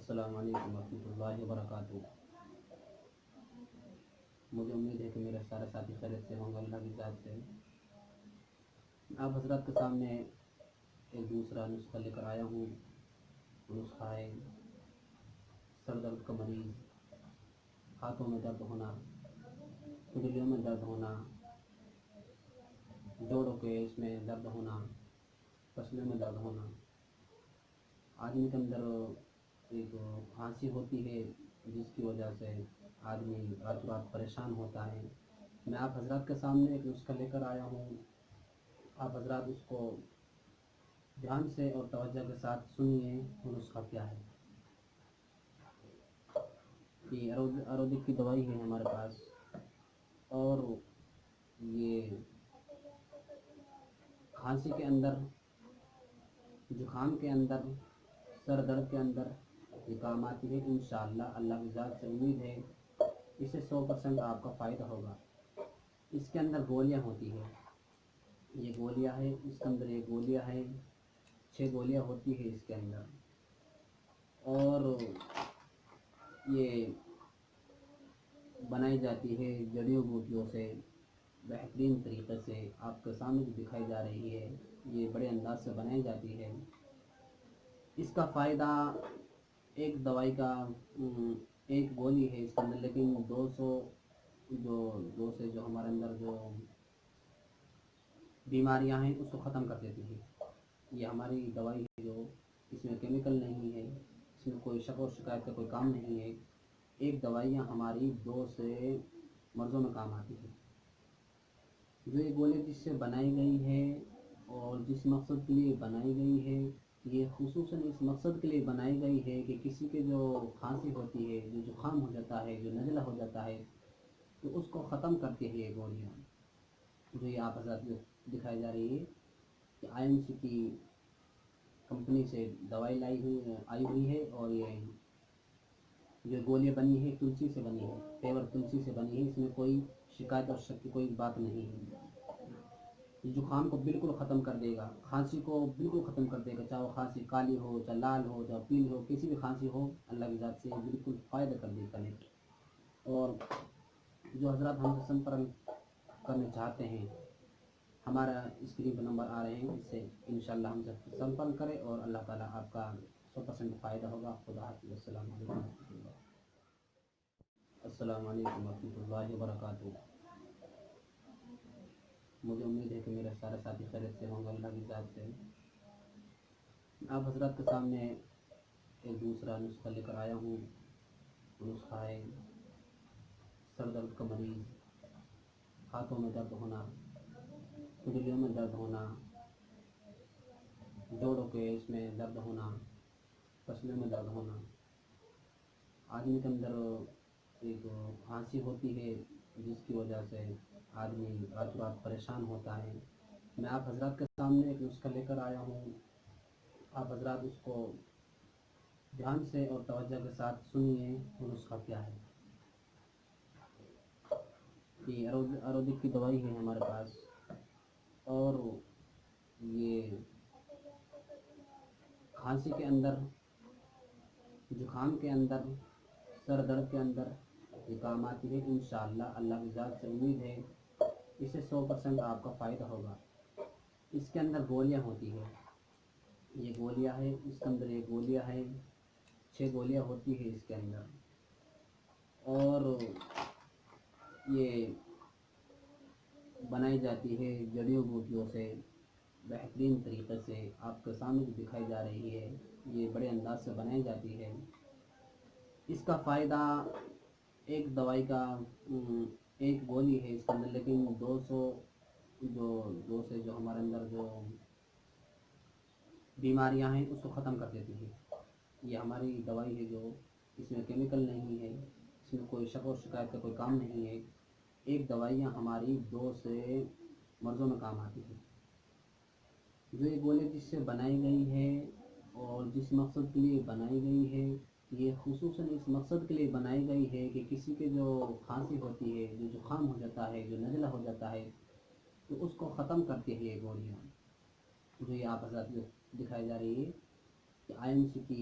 السلام علیکم ورحمۃ اللہ وبرکاتہ۔ مجھے امید ہے کہ میرے سارے ساتھی خیریت سے ہوں گے اللہ کی ذات سے۔ آپ حضرات کے سامنے ایک دوسرا نسخہ لے کر آیا ہوں۔ نسخہ ہے سر درد کا مریض، ہاتھوں میں درد ہونا، کنڈلیوں میں درد ہونا، جوڑوں کے اس میں درد ہونا، پسلیوں میں درد ہونا، آدمی کے اندر ایک کھانسی ہوتی ہے جس کی وجہ سے آدمی رات رات پریشان ہوتا ہے۔ میں آپ حضرات کے سامنے ایک نسخہ لے کر آیا ہوں۔ آپ حضرات اس کو دھیان سے اور توجہ کے ساتھ سنیے۔ وہ نسخہ کیا ہے؟ یہ آیورویدک کی دوائی ہے ہمارے پاس، اور یہ کھانسی کے اندر، زکام کے اندر، سر درد کے اندر یہ کام آتی ہے انشاءاللہ۔ اللہ کی ذات سے امید ہے اس سے 100% آپ کا فائدہ ہوگا۔ اس کے اندر گولیاں ہوتی ہیں، یہ گولیاں ہے، اس کے اندر یہ گولیاں ہے، 6 گولیاں ہوتی ہے اس کے اندر، اور یہ بنائی جاتی ہے جڑیوں بوٹیوں سے بہترین طریقے سے۔ آپ کے سامنے دکھائی جا رہی ہے، یہ بڑے انداز سے بنائی جاتی ہے۔ اس کا فائدہ ایک دوائی کا ایک گولی ہے اس کے اندر، لیکن 200 جو ہمارے اندر جو بیماریاں ہیں اس کو ختم کر دیتی ہے۔ یہ ہماری دوائی ہے جو اس میں کیمیکل نہیں ہے، اس میں کوئی شک و شکایت کا کوئی کام نہیں ہے۔ ایک دوائیاں ہماری 2 سے مرضوں میں کام آتی ہے۔ جو یہ گولی جس سے بنائی گئی ہے اور جس مقصد کے لیے بنائی گئی ہے، یہ خصوصاً اس مقصد کے لیے بنائی گئی ہے کہ کسی کے جو کھانسی ہوتی ہے، جو زکام ہو جاتا ہے، جو نزلہ ہو جاتا ہے، تو اس کو ختم کرتی ہے یہ گولیاں۔ جو یہ آپ حضرات دکھائی جا رہی ہے کہ IMC کی کمپنی سے دوائی آئی ہوئی ہے، اور یہ جو گولیاں بنی ہے تلسی سے بنی ہے، پیور تلسی سے بنی ہے۔ اس میں کوئی شکایت اور شک کی کوئی بات نہیں ہے۔ یہ زکام کو بالکل ختم کر دے گا، کھانسی کو بالکل ختم کر دے گا، چاہے وہ کھانسی کالی ہو، چاہے لال ہو، چاہے پیلی ہو، کسی بھی کھانسی ہو، اللہ کی ذات سے بالکل فائدہ کر دے گا۔ اور جو حضرات ہم سے سنپرک کرنا چاہتے ہیں، ہمارا اسکرین پر نمبر آ رہے ہیں، اس سے انشاءاللہ ہم سے سنپرک کریں اور اللہ تعالیٰ آپ کا 100% فائدہ ہوگا۔ خدا حافظ۔ السلام علیکم ورحمۃ اللہ۔ السلام علیکم ورحمۃ اللہ وبرکاتہ۔ مجھے امید ہے کہ میرے سارے ساتھی خیریت سے ہوں گے اللہ کی ذات سے۔ آپ حضرات کے سامنے ایک دوسرا نسخہ لے کر آیا ہوں۔ نسخہ ہے سر درد کا مریض، ہاتھوں میں درد ہونا، کنڈلیوں میں درد ہونا، جوڑوں کے اس میں درد ہونا، پسلیوں میں درد ہونا، آدمی کے اندر ایک کھانسی ہوتی ہے جس کی وجہ سے آدمی رات رات پریشان ہوتا ہے۔ میں آپ حضرات کے سامنے ایک نسخہ لے کر آیا ہوں۔ آپ حضرات اس کو دھیان سے اور توجہ کے ساتھ سنیے۔ وہ نسخہ کیا ہے؟ یہ آیورویدک کی دوائی ہے ہمارے پاس، اور یہ کھانسی کے اندر، زکام کے اندر، سر درد کے اندر یہ کام آتی ہے انشاءاللہ۔ اللہ کی ذات سے امید ہے اس سے 100% آپ کا فائدہ ہوگا۔ اس کے اندر گولیاں ہوتی ہیں، یہ گولیاں ہے، اس کے اندر یہ گولیاں ہے، 6 گولیاں ہوتی ہے اس کے اندر، اور یہ بنائی جاتی ہے جڑیوں بوٹیوں سے بہترین طریقے سے۔ آپ کے سامنے دکھائی جا رہی ہے، یہ بڑے انداز سے بنائی جاتی ہے۔ اس کا فائدہ ایک دوائی کا ایک گولی ہے اس کے اندر، لیکن 200 جو ہمارے اندر جو بیماریاں ہیں اس کو ختم کر دیتی ہے۔ یہ ہماری دوائی ہے جو اس میں کیمیکل نہیں ہے، اس میں کوئی شک و شکایت کا کوئی کام نہیں ہے۔ ایک دوائیاں ہماری 2 سے مرضوں میں کام آتی ہے۔ جو یہ گولی جس سے بنائی گئی ہے اور جس مقصد کے لیے بنائی گئی ہے، یہ خصوصاً اس مقصد کے لیے بنائی گئی ہے کہ کسی کے جو کھانسی ہوتی ہے، جو زکام ہو جاتا ہے، جو نزلہ ہو جاتا ہے، تو اس کو ختم کرتی ہے یہ گولیاں۔ جو یہ آپ حضرات دکھائی جا رہی ہے کہ IMC کی